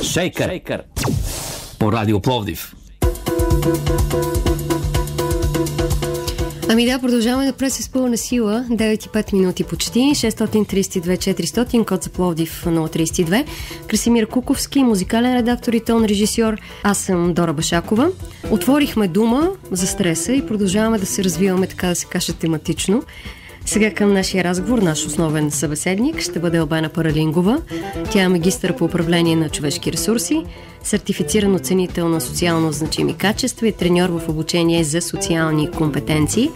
Шейкър по Радио Пловдив. Ами да, продължаваме напред с пълна сила. 9:05 минути почти. 632-400, код за Пловдив 032. Красимир Куковски, музикален редактор и тон режисьор. Аз съм Дора Башакова. Отворихме дума за стреса и продължаваме да се развиваме, така да се каже, тематично. Сега към нашия разговор, наш основен събеседник ще бъде Албена Паралингова. Тя е магистър по управление на човешки ресурси, сертифициран оценител на социално значими качества и треньор в обучение за социални компетенции.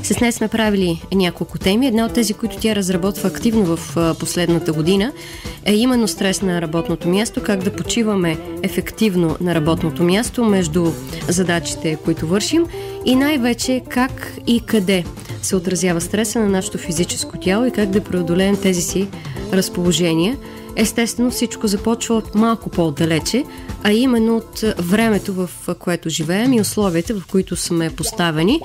С нея сме правили няколко теми. Една от тези, които тя разработва активно в последната година, е именно стрес на работното място, как да почиваме ефективно на работното място между задачите, които вършим, и най-вече как и къде се отразява стреса на нашето физическо тяло и как да преодолеем тези си разположения. Естествено, всичко започва от малко по-отдалече, а именно от времето, в което живеем и условията, в които сме поставени.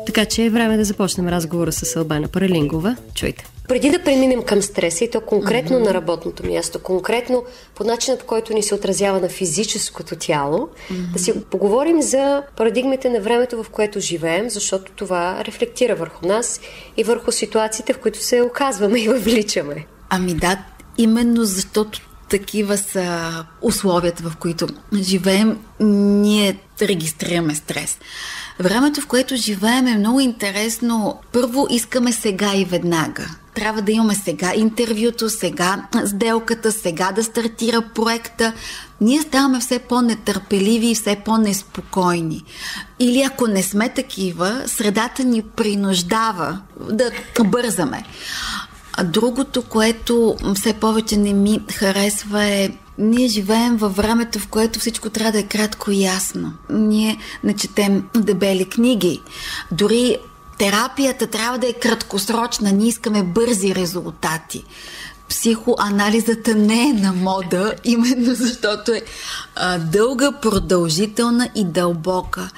Така че е време да започнем разговора с Албена Паралингова. Чуйте. Преди да преминем към стреса, и то конкретно на работното място, конкретно по начина, по който ни се отразява на физическото тяло, да си поговорим за парадигмите на времето, в което живеем, защото това рефлектира върху нас и върху ситуациите, в които се оказваме и въвличаме. Ами да, именно защото такива са условията, в които живеем, ние регистрираме стрес. Времето, в което живеем, е много интересно. Първо искаме сега и веднага. Трябва да имаме сега интервюто, сега сделката, сега да стартира проекта. Ние ставаме все по-нетърпеливи и все по-неспокойни. Или ако не сме такива, средата ни принуждава да бързаме. А другото, което все повече не ми харесва, е ние живеем във времето, в което всичко трябва да е кратко и ясно. Ние не четем дебели книги. Дори терапията трябва да е краткосрочна. Ние искаме бързи резултати. Психоанализата не е на мода, именно защото е дълга, продължителна и дълбока.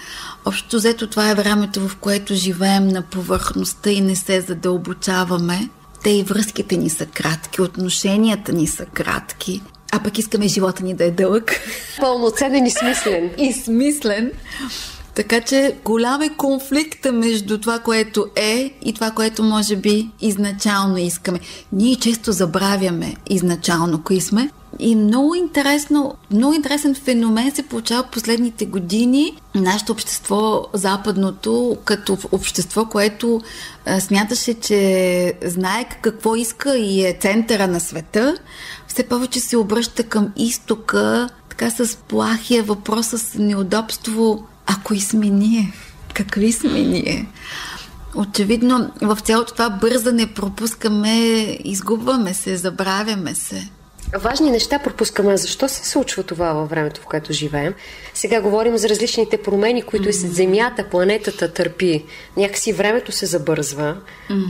Общо взето това е времето, в което живеем на повърхността и не се задълбочаваме. Те и връзките ни са кратки, отношенията ни са кратки, а пък искаме живота ни да е дълъг. Пълноценен и смислен. И смислен. Така че голям е конфликта между това, което е и това, което може би изначално искаме. Ние често забравяме изначално кои сме. И много интересен феномен се получава в последните години. Нашето общество, западното, като общество, което смяташе, че знае какво иска и е центъра на света, все повече се обръща към изтока, така с плахия въпрос, с неудобство. А кои сме ние? Какви сме ние? Очевидно, в цялото това бързане пропускаме, изгубваме се, забравяме се. Важни неща пропускаме. Защо се случва това във времето, в което живеем? Сега говорим за различните промени, които и Земята, планетата търпи. Някакси времето се забързва.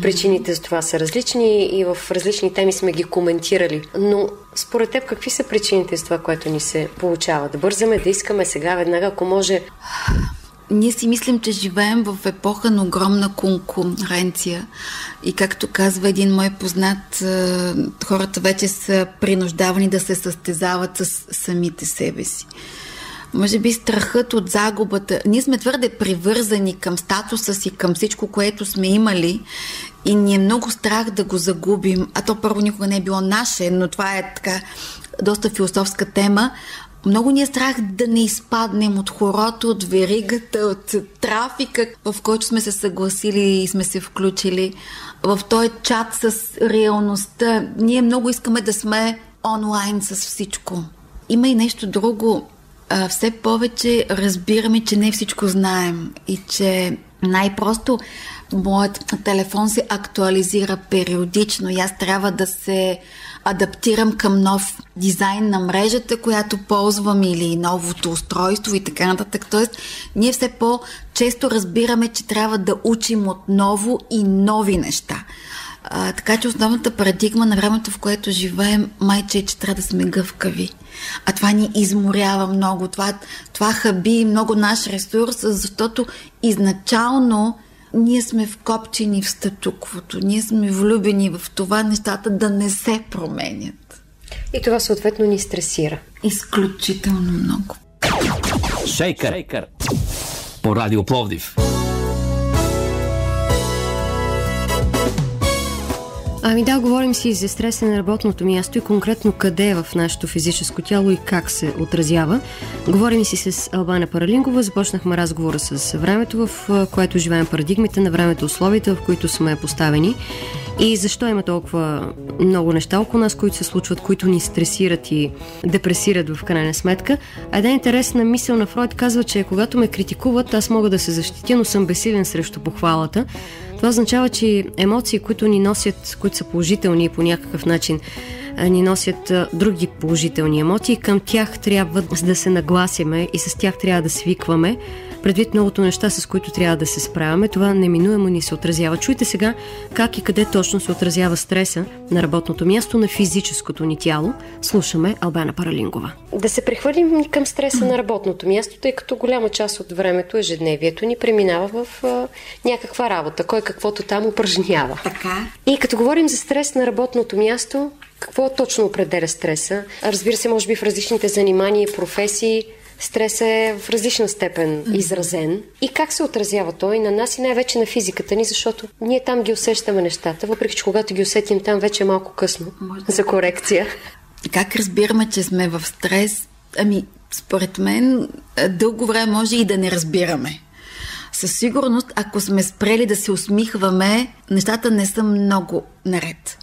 Причините за това са различни и в различни теми сме ги коментирали. Но според теб какви са причините за това, което ни се получава? Да бързаме, да искаме сега, веднага, ако може... Ние си мислим, че живеем в епоха на огромна конкуренция и както казва един мой познат, хората вече са принуждавани да се състезават с самите себе си. Може би страхът от загубата. Ние сме твърде привързани към статуса си, към всичко, което сме имали и ни е много страх да го загубим. А то първо никога не е било наше, но това е така доста философска тема. Много ни е страх да не изпаднем от хорото, от веригата, от трафика, в който сме се съгласили и сме се включили в този чат с реалността. Ние много искаме да сме онлайн с всичко. Има и нещо друго. Все повече разбираме, че не всичко знаем и че най-просто моят телефон се актуализира периодично и аз трябва да се адаптирам към нов дизайн на мрежата, която ползвам или новото устройство и така нататък. Тоест, ние все по-често разбираме, че трябва да учим отново и нови неща. Така че основната парадигма на времето, в което живеем, майче е, че трябва да сме гъвкави. А това ни изморява много. Това хаби много наш ресурс, защото изначално ние сме вкопчени в статуквото. Ние сме влюбени в това нещата да не се променят. И това съответно ни стресира. Изключително много. Шейкър по Радио Пловдив. Ами да, говорим си за стреса на работното място и конкретно къде е в нашето физическо тяло и как се отразява. Говорим си с Албана Паралингова, започнахме разговора с времето, в което живеем, парадигмите на времето, условията, в които сме поставени и защо има толкова много неща около нас, които се случват, които ни стресират и депресират в крайна сметка. А една интересна мисъл на Фройд казва, че когато ме критикуват, аз мога да се защитя, но съм безсилен срещу похвалата. Това означава, че емоции, които ни носят, които са положителни и по някакъв начин ни носят други положителни емоции, към тях трябва да се нагласяме и с тях трябва да свикваме. Предвид многото неща, с които трябва да се справяме, това неминуемо ни се отразява. Чуйте сега как и къде точно се отразява стреса на работното място, на физическото ни тяло. Слушаме Албана Паралингова. Да се прехвърлим към стреса на работното място, тъй като голяма част от времето, ежедневието ни преминава в някаква работа, кой каквото там упражнява. Така. И като говорим за стрес на работното място, какво точно определя стреса? Разбира се, може би в различните занимания и професии стресът е в различна степен изразен. И как се отразява той на нас и най-вече на физиката ни, защото ние там ги усещаме нещата, въпреки че когато ги усетим там, вече е малко късно за корекция. Как разбираме, че сме в стрес? Ами, според мен, дълго време може и да не разбираме. Със сигурност, ако сме спрели да се усмихваме, нещата не са много наред.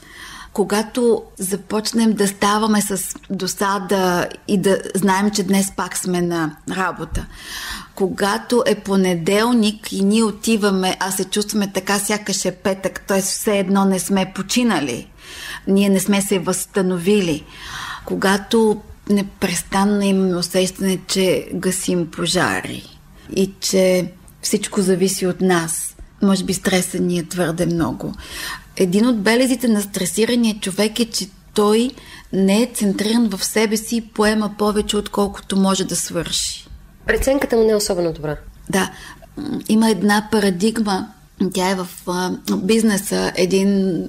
Когато започнем да ставаме с досада и да знаем, че днес пак сме на работа, когато е понеделник и ние отиваме, а се чувстваме така, сякаш е петък, т.е. все едно не сме починали, ние не сме се възстановили, когато непрестанно имаме усещане, че гасим пожари и че всичко зависи от нас, може би стресът ни е твърде много. Един от белезите на стресирания човек е, че той не е центриран в себе си и поема повече, отколкото може да свърши. Преценката му не е особено добра. Да, има една парадигма, тя е в бизнеса, един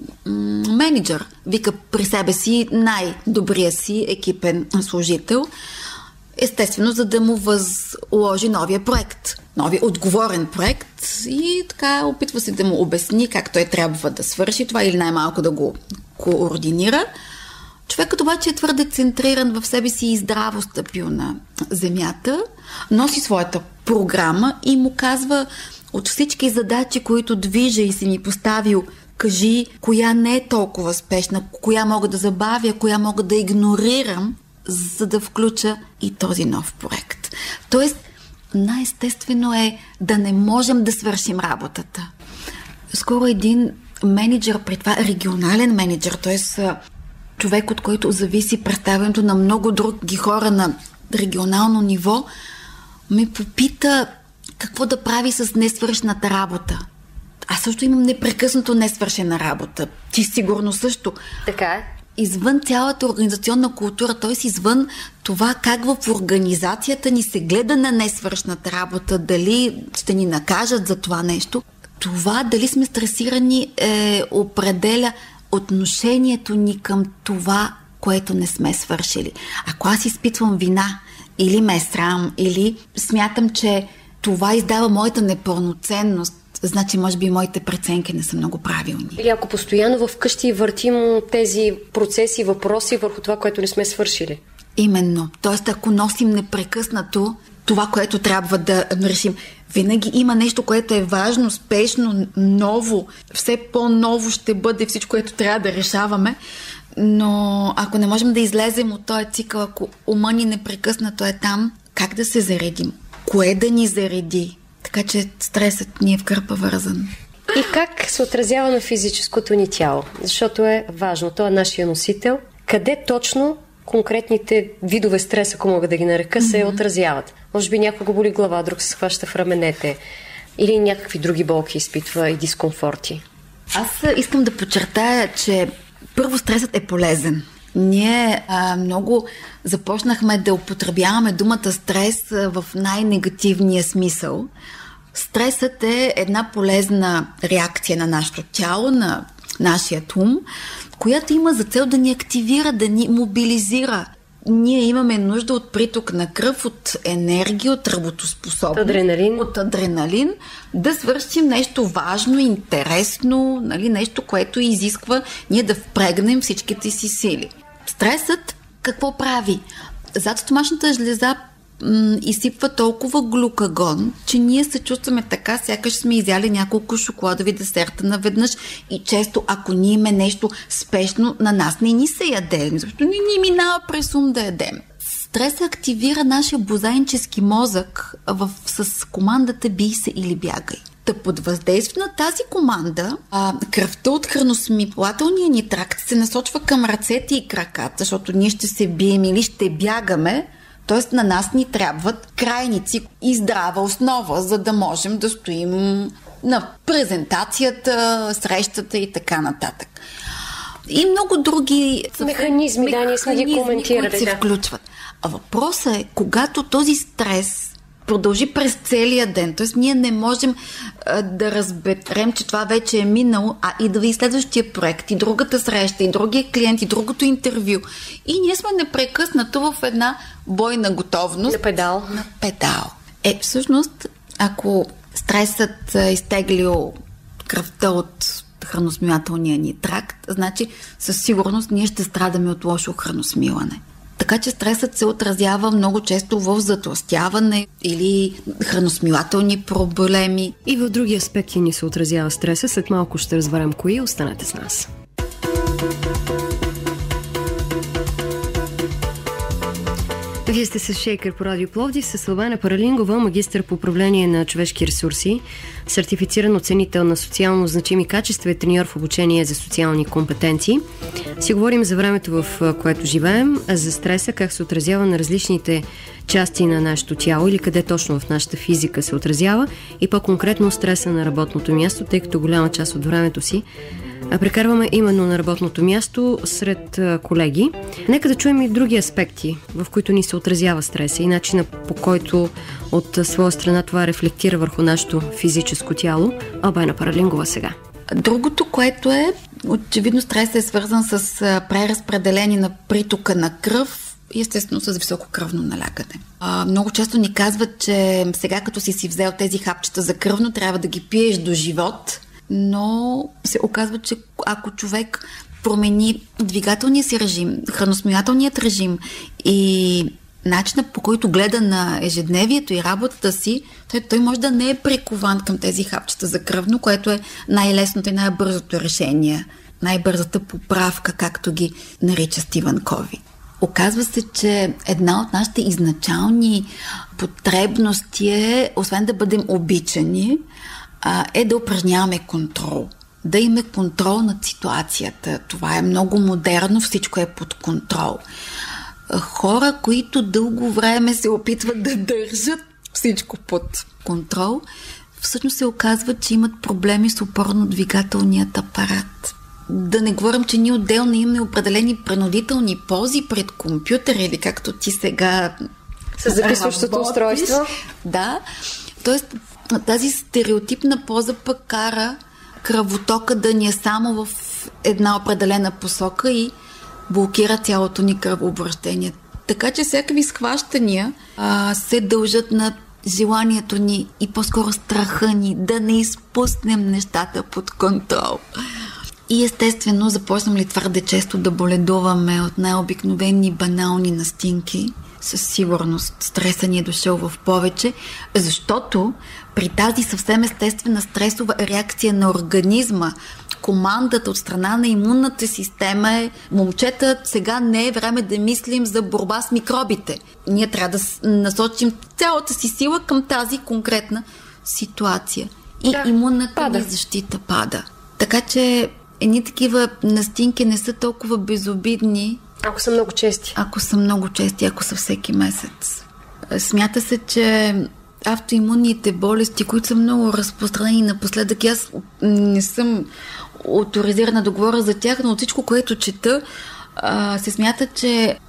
менеджер вика при себе си най-добрия си екипен служител, естествено, за да му възложи новия проект, новия отговорен проект и така опитва се да му обясни как той трябва да свърши това или най-малко да го координира. Човекът обаче е твърде центриран в себе си и здраво стъпил на земята, носи своята програма и му казва от всички задачи, които движа и си ми поставил, кажи коя не е толкова спешна, коя мога да забавя, коя мога да игнорирам, за да включа и този нов проект. Тоест, най-естествено е да не можем да свършим работата. Скоро един менеджер, при това регионален менеджер, т.е. човек, от който зависи представянето на много други хора на регионално ниво, ме попита какво да прави с несвършената работа. Аз също имам непрекъснато несвършена работа. Ти сигурно също. Така е. Извън цялата организационна култура, т.е. извън това как в организацията ни се гледа на несвършната работа, дали ще ни накажат за това нещо, това дали сме стресирани определя отношението ни към това, което не сме свършили. Ако аз изпитвам вина или ме е срам, или смятам, че това издава моята непълноценност, значи, може би, моите преценки не са много правилни. Или ако постоянно вкъщи въртим тези процеси, въпроси върху това, което не сме свършили. Именно. Тоест, ако носим непрекъснато това, което трябва да решим. Винаги има нещо, което е важно, спешно, ново. Все по-ново ще бъде всичко, което трябва да решаваме. Но ако не можем да излезем от този цикъл, ако ума ни непрекъснато е там, как да се заредим? Кое да ни зареди? Така че стресът ни е в кърпа вързан. И как се отразява на физическото ни тяло? Защото е важно. Той е нашия носител. Къде точно конкретните видове стрес, ако мога да ги нарека, се отразяват? Може би някого боли глава, друг се схваща в раменете или някакви други болки изпитва и дискомфорти. Аз искам да подчертая, че първо стресът е полезен. Ние много започнахме да употребяваме думата стрес в най-негативния смисъл. Стресът е една полезна реакция на нашето тяло, на нашият ум, която има за цел да ни активира, да ни мобилизира. Ние имаме нужда от приток на кръв, от енергия, от работоспособност, от адреналин, да свършим нещо важно, интересно, нали, нещо, което изисква ние да впрегнем всичките си сили. Стресът какво прави? Зад стомашната жлеза изсипва толкова глюкагон, че ние се чувстваме така, сякаш сме изяли няколко шоколадови десерта наведнъж и често, ако ние имаме нещо спешно, на нас не ни се яде, защото не ни минава през ум да ядем. Стресът активира нашия бозайнически мозък с командата бий се или бягай. Под въздействие на тази команда, кръвта от храносмилателния ни тракт се насочва към ръцете и краката, защото ние ще се бием или ще бягаме. Т.е. на нас ни трябват крайници и здрава основа, за да можем да стоим на презентацията, срещата и така нататък. И много други механизми, ние сме ги коментирали, които се включват. А въпросът е, когато този стрес продължи през целия ден, т.е. ние не можем да разберем, че това вече е минало, а идва и следващия проект, и другата среща, и другия клиент, и другото интервю. И ние сме непрекъснато в една бойна готовност. На педал. Всъщност, ако стресът е изтеглил кръвта от храносмилателния ни тракт, значи със сигурност ние ще страдаме от лошо храносмилане. Така че стресът се отразява много често в затлъстяване или храносмилателни проблеми. И в други аспекти ни се отразява стреса. След малко ще разберем кои. Останете с нас. Вие сте с Шейкър по Радио Пловдив, с Славена Паралингова, магистър по управление на човешки ресурси, сертифициран оценител на социално значими качества и треньор в обучение за социални компетенции. Си говорим за времето, в което живеем, за стреса, как се отразява на различните части на нашето тяло или къде точно в нашата физика се отразява и по-конкретно стреса на работното място, тъй като голяма част от времето си прекарваме именно на работното място сред колеги. Нека да чуем и други аспекти, в които ни се отразява стреса и начина, по който от своя страна това рефлектира върху нашето физическо тяло. Албена Паралингова сега. Другото, което е, очевидно стресът е свързан с преразпределение на притока на кръв и естествено с високо кръвно налягане. Много често ни казват, че сега като си взел тези хапчета за кръвно, трябва да ги пиеш до живот, но се оказва, че ако човек промени двигателния си режим, храносмилателният режим и начинът, по който гледа на ежедневието и работата си, той може да не е прикован към тези хапчета за кръвно, което е най-лесното и най-бързото решение, най-бързата поправка, както ги нарича Стивън Кови. Оказва се, че една от нашите изначални потребности е, освен да бъдем обичани, е да упражняваме контрол. Да имаме контрол над ситуацията. Това е много модерно, всичко е под контрол. Хора, които дълго време се опитват да държат всичко под контрол, всъщност се оказва, че имат проблеми с опорно-двигателният апарат. Да не говорим, че ние отделно имаме определени принудителни пози пред компютъра или както ти сега с записващото устройство. Да, т.е. тази стереотипна поза пък кара кръвотока да ни е само в една определена посока и блокира цялото ни кръвообращение. Така че всякакви схващания се дължат на желанието ни и по-скоро страха ни да не изпуснем нещата под контрол. И естествено започнем ли твърде често да боледуваме от най-обикновени банални настинки, със сигурност стреса ни е дошъл в повече, защото при тази съвсем естествена стресова реакция на организма, командата от страна на имунната система е: момчета, сега не е време да мислим за борба с микробите. Ние трябва да насочим цялата си сила към тази конкретна ситуация. И имунната ни защита пада. Така че едни такива настинки не са толкова безобидни, ако са много чести. Ако са всеки месец. Смята се, че автоимунните болести, които са много разпространени напоследък, аз не съм оторизирана да говоря за тях, но от всичко, което чета, се смята, че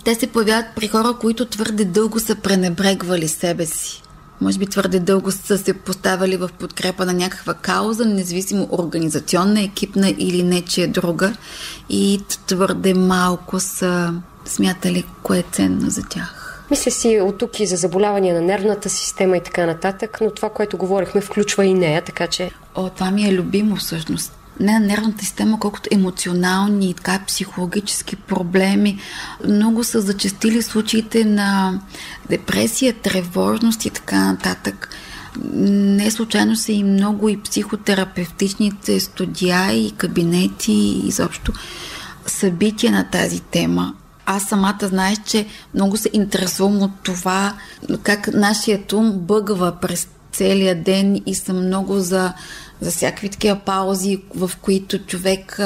те се появяват при хора, които твърде дълго са пренебрегвали себе си. може би твърде дълго са се поставили в подкрепа на някаква кауза, независимо организационна, екипна или нечия друга, и твърде малко са смятали кое е ценно за тях. Мисля си от тук и за заболявания на нервната система и така нататък, но това, което говорихме, включва и нея, така че... Това ми е любимо всъщност. Не на нервната система, колкото емоционални и така психологически проблеми. Много са зачестили случаите на депресия, тревожност и така нататък. Не случайно са и много и психотерапевтичните студия и кабинети и изобщо събития на тази тема. Аз самата знаеш, че много се интересувам от това как нашият ум бъгва през целия ден и съм много за всякакви такива паузи, в които човек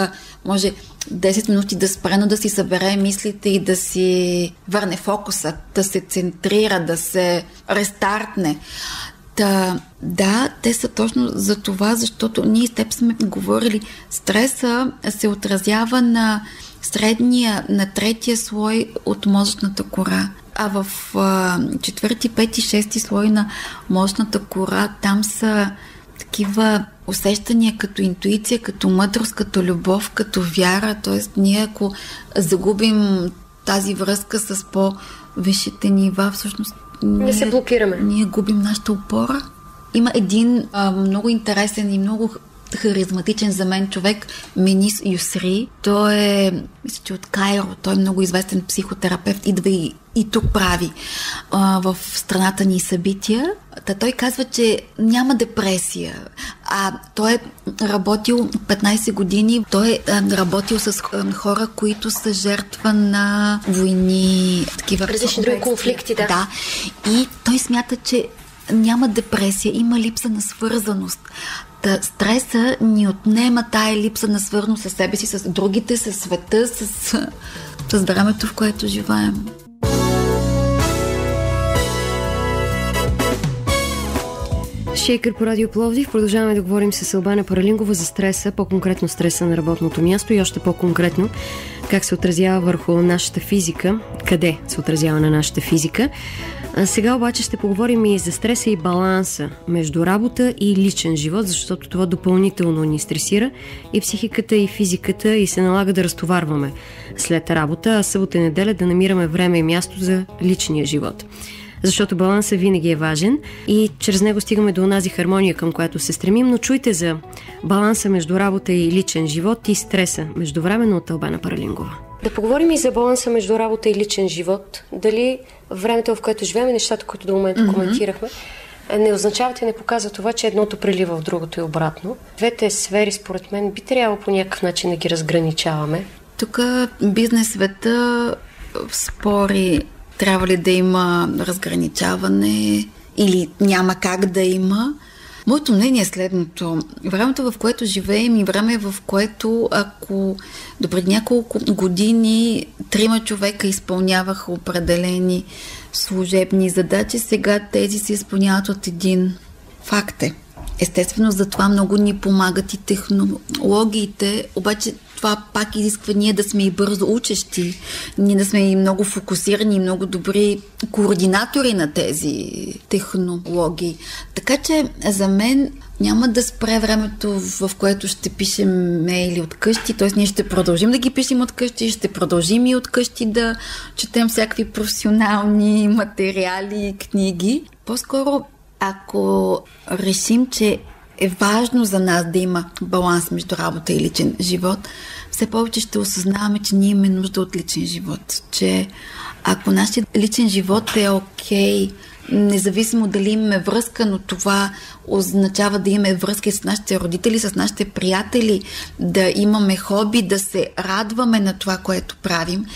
може 10 минути да спре, но да си събере мислите и да си върне фокуса, да се центрира, да се рестартне. Да, те са точно за това, защото ние с теб сме говорили. Стреса се отразява на средния, на третия слой от мозъчната кора. А в четвърти, пети, шести слой на мозъчната кора там са такива усещания като интуиция, като мъдрост, като любов, като вяра. Тоест ние ако загубим тази връзка с по-висшите нива, всъщност не се блокираме. Ние губим нашата опора. Има един много интересен и много харизматичен за мен човек, Менис Юсри. Той е, мисля, че от Кайро. Той е много известен психотерапевт. Идва и тук прави в страната ни събития. Той казва, че няма депресия. Той е работил 15 години. Той е работил с хора, които са жертва на войни, такива различни други конфликти, да. Да. И той смята, че няма депресия, има липса на свързаност. Стреса ни отнема тая липса на свързаност със себе си, с другите, с света, с времето, в което живеем. Шейкър по Радио Пловдив. Продължаваме да говорим с Албана Паралингова за стреса, по-конкретно стреса на работното място и още по-конкретно как се отразява върху нашата физика, къде се отразява на нашата физика. Сега обаче ще поговорим и за стреса и баланса между работа и личен живот, защото това допълнително ни стресира и психиката, и физиката, и се налага да разтоварваме след работа, а събота и неделя да намираме време и място за личния живот. Защото балансът винаги е важен и чрез него стигаме до онази хармония, към която се стремим, но чуйте за баланса между работа и личен живот и стреса междувременно от Албана Паралингова. Да поговорим и за баланса между работа и личен живот. Дали времето, в което живеем, нещата, които до момента коментирахме, не означават и не показва това, че едното прелива в другото и обратно. Двете сфери, според мен, би трябвало по някакъв начин да ги разграничаваме. Тук бизнес света спори трябва ли да има разграничаване или няма как да има. Моето мнение е следното. Времето, в което живеем и време, в което ако допреди няколко години 3 човека изпълняваха определени служебни задачи, сега тези се изпълняват от един. Факт е. Естествено, за това много ни помагат и технологиите, обаче това пак изисква ние да сме и бързо учещи, ние да сме и много фокусирани, и много добри координатори на тези технологии. Така че за мен няма да спре времето, в което ще пишем мейли от къщи, т.е. ние ще продължим да ги пишем от къщи, ще продължим и от къщи да четем всякакви професионални материали, книги. По-скоро, ако решим, че е важно за нас да има баланс между работа и личен живот, все повече ще осъзнаваме, че ние имаме нужда от личен живот. Че ако нашия личен живот е окей, независимо дали имаме връзка, но това означава да имаме връзки с нашите родители, с нашите приятели, да имаме хоби, да се радваме на това, което правим,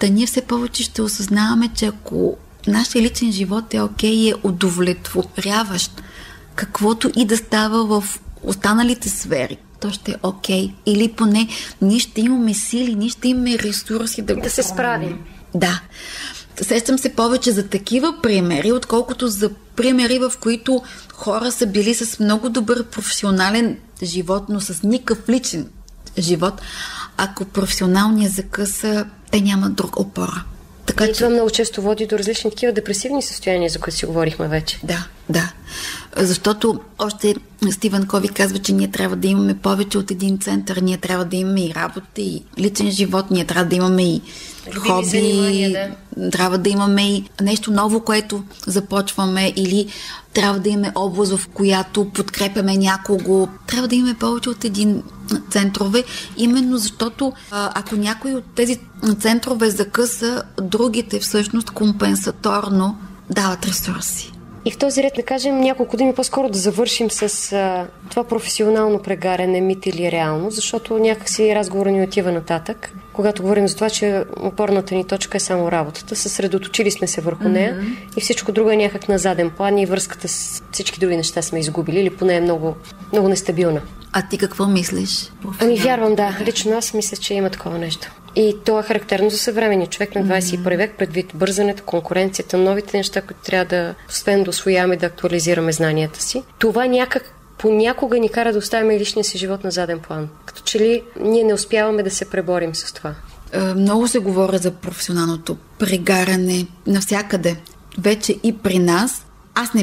да ние все повече ще осъзнаваме, че ако нашия личен живот е окей и е удовлетворяващ, каквото и да става в останалите сфери, то ще е окей. Или поне ние ще имаме сили, ние ще имаме ресурси да се справим. Да. Сещам се повече за такива примери, отколкото за примери, в които хора са били с много добър професионален живот, но с никакъв личен живот. Ако професионалният закъса, те нямат друг опора. Така, и това много често води до различни такива депресивни състояния, за които си говорихме вече. Да. Защото още Стивън Кови казва, че ние трябва да имаме повече от един център. Ние трябва да имаме и работа, и личен живот, ние трябва да имаме и хоби, трябва да имаме и нещо ново, което започваме, или трябва да имаме област, в която подкрепяме някого. Трябва да имаме повече от един центрове, именно защото ако някой от тези центрове закъса, другите всъщност компенсаторно дават ресурси. И в този ред да кажем няколко думи по-скоро да завършим с това професионално прегаряне, мит или реално, защото някакси разговор ни отива нататък. Когато говорим за това, че опорната ни точка е само работата, съсредоточили сме се върху нея и всичко друго е някак на заден план и връзката с всички други неща сме изгубили или поне е много, много нестабилна. А ти какво мислиш? Вярвам, да. Лично аз мисля, че има такова нещо. И то е характерно за съвременния човек на 21 век, предвид бързането, конкуренцията, новите неща, които трябва да успеем да усвояваме, да актуализираме знанията си. Това някак понякога ни кара да оставим личния си живот на заден план. Като че ли ние не успяваме да се преборим с това. Много се говори за професионалното прегаряне навсякъде. Вече и при нас. Аз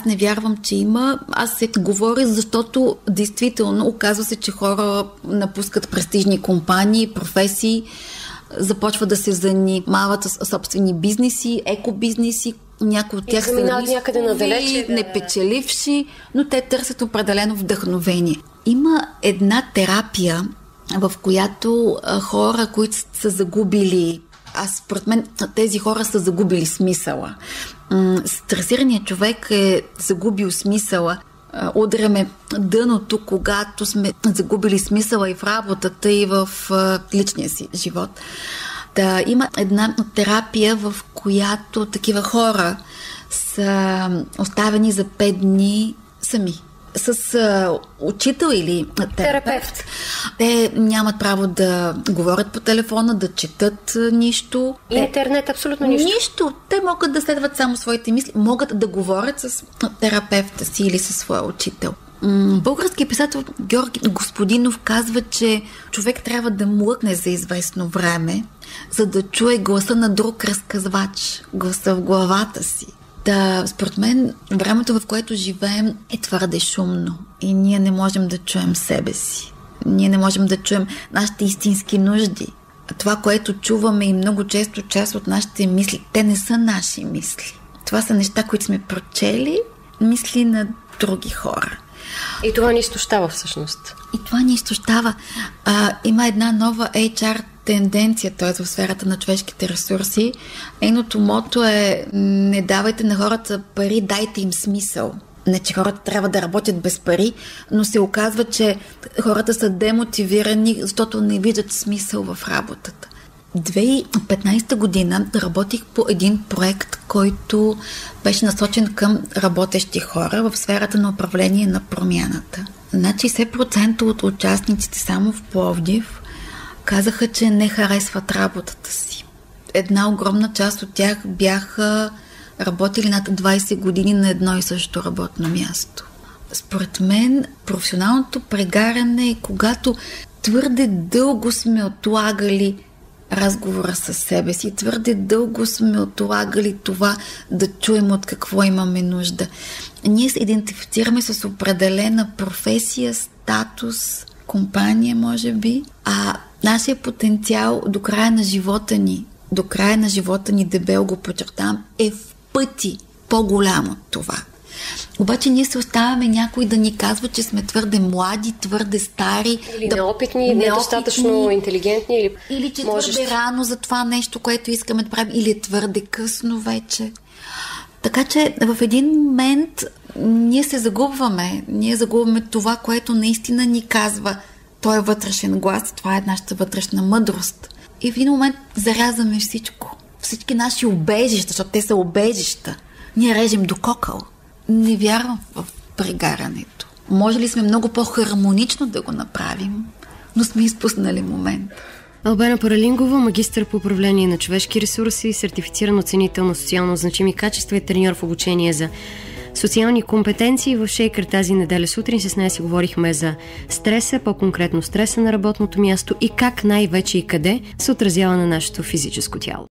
не вярвам, че има. Аз се говоря, защото действително оказва се, че хора напускат престижни компании, професии, започват да се занимават с собствени бизнеси, екобизнеси. Някои от тях са някъде надалече, непечеливши, но те търсят определено вдъхновение. Има една терапия, в която хора, които са загубили, според мен тези хора са загубили смисъла. Стресираният човек е загубил смисъла. Удряме дъното, когато сме загубили смисъла и в работата, и в личния си живот. Да, има една терапия, в която такива хора са оставени за 5 дни сами. С учител или терапевт. Те нямат право да говорят по телефона, да четат нищо. Интернет, абсолютно нищо. Нищо. Те могат да следват само своите мисли, могат да говорят с терапевта си или със своя учител. Българският писател Георги Господинов казва, че човек трябва да млъкне за известно време, за да чуе гласа на друг разказвач, гласа в главата си. Да, според мен, времето, в което живеем, е твърде шумно и ние не можем да чуем себе си. Ние не можем да чуем нашите истински нужди. Това, което чуваме и много често част от нашите мисли, те не са наши мисли. Това са неща, които сме прочели, мисли на други хора. И това ни изтощава всъщност. Има една нова HR тенденция, т.е. в сферата на човешките ресурси. Нейното мото е: не давайте на хората пари, дайте им смисъл. Не, че хората трябва да работят без пари, но се оказва, че хората са демотивирани, защото не виждат смисъл в работата. 2015 година работих по един проект, който беше насочен към работещи хора в сферата на управление на промяната. Над 60% от участниците само в Пловдив казаха, че не харесват работата си. Една огромна част от тях бяха работили над 20 години на едно и също работно място. Според мен, професионалното прегаряне е когато твърде дълго сме отлагали разговора с себе си, твърде дълго сме отлагали това да чуем от какво имаме нужда. Ние се идентифицираме с определена професия, статус, компания, може би, а нашия потенциал до края на живота ни, дебело го подчертавам, е в пъти по-голям от това. Обаче ние се оставяме някой да ни казва, че сме твърде млади, твърде стари. Или неопитни, недостатъчно интелигентни. Или че твърде рано за това нещо, което искаме да правим, или твърде късно вече. Така че в един момент ние се загубваме. Ние загубваме това, което наистина ни казва. Той е вътрешен глас, това е нашата вътрешна мъдрост. И в един момент зарязваме всичко. Всички наши убежища, защото те са убежища. Ние режем до кокъл. Не вярвам в прегарането. Може ли сме много по-хармонично да го направим, но сме изпуснали момент. Албена Паралингова, магистър по управление на човешки ресурси, сертифициран оценител на социално значими качества и треньор в обучение за социални компетенции. В Шейкър тази неделя сутрин с нея си говорихме за стреса, по-конкретно стреса на работното място и как най-вече и къде се отразява на нашето физическо тяло.